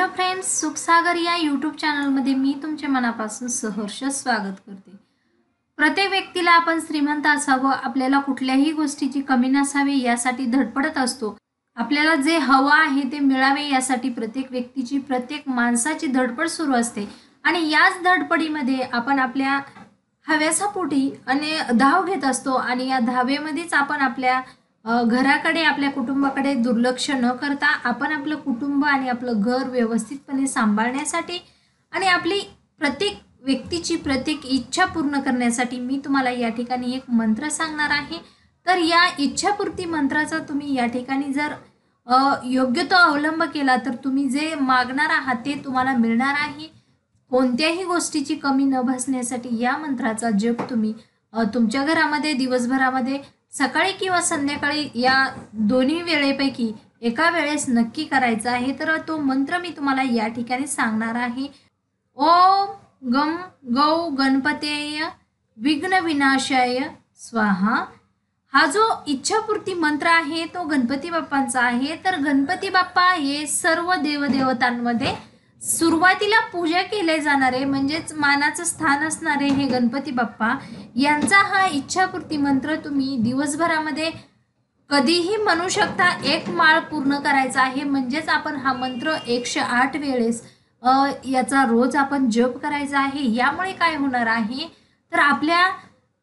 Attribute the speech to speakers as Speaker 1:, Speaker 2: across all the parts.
Speaker 1: Hello friends, Sukhsagar या YouTube चॅनलमध्ये मी तुमचे मनापासून सहर्ष स्वागत करते। प्रत्येक व्यक्तीला आपण श्रीमंत असावं, आपल्याला कुठल्याही गोष्टीची कमी नसावी यासाठी धडपडत असतो। आपल्याला जे हवं आहे ते मिळावे यासाठी प्रत्येक व्यक्तीची, प्रत्येक माणसाची धडपड सुरू असते आणि याच धडपडीमध्ये आपण आपल्या हव्यासापोटी आणि धाव घेत असतो आणि या धावेमध्येच आपण आपल्या घराकडे, आपल्या कुटुंबाकडे दुर्लक्ष न करता आपण आपलं कुटुंब आणि आपलं घर व्यवस्थितपणे सांभाळण्यासाठी आणि आपली प्रत्येक व्यक्तीची प्रत्येक इच्छा पूर्ण करण्यासाठी मी तुम्हाला या ठिकाणी एक मंत्र सांगणार आहे। तर या इच्छापूर्ती मंत्राचा तुम्ही या ठिकाणी जर योग्य तो अवलंब केला तर तुम्ही जे मागणार आहात ते तुम्हाला मिळणार आहे। कोणत्याही गोष्टीची कमी न भासण्यासाठी या मंत्राचा जप तुम्ही तुमच्या घरामध्ये दिवसभरामध्ये सकाळी किंवा संध्याकाळी या दोन्ही वेळेपैकी एका वेळेस नक्की करायचा आहे। तर तो मंत्र मी तुम्हाला या ठिकाणी सांगणार आहे। ओम गम गौ गणपतेय विघ्न विनाशाय स्वाहा। हा जो इच्छापूर्ती मंत्र आहे तो गणपती बाप्पांचा आहे। तर गणपती बाप्पा हे सर्व देवदेवतांमध्ये सुरुवातीला पूजा केले जाणारे म्हणजेच मानाचं स्थान असणारे हे गणपती बाप्पा यांचा हा इच्छापूर्ती मंत्र तुम्ही दिवसभरामध्ये कधीही म्हणू शकता। एक माळ पूर्ण करायचा आहे म्हणजेच आपण हा मंत्र 108 वेळेस याचा रोज आपण जप करायचा आहे। यामुळे काय होणार आहे तर आपल्या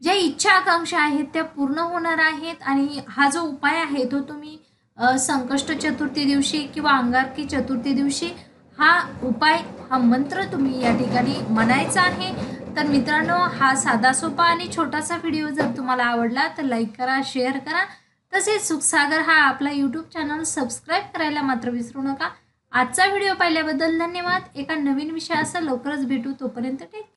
Speaker 1: ज्या इच्छा आकांक्षा आहेत त्या पूर्ण होणार आहेत आणि हा जो उपाय आहे तो तुम्ही संकष्ट चतुर्थी दिवशी किंवा अंगारकी चतुर्थी दिवशी हा उपाय, हा मंत्र तुम्ही या ठिकाणी म्हणायचा आहे। तर मित्रांनो, हा साधा सोपा आणि छोटासा व्हिडिओ जर तुम्हाला आवडला तर लाईक करा, शेअर करा। तसेच सुखसागर हा आपला यूट्यूब चॅनल सबस्क्राईब करायला मात्र विसरू नका। आजचा व्हिडिओ पाहिल्याबद्दल धन्यवाद। एका नवीन विषयासह लवकरच भेटू, तोपर्यंत टेक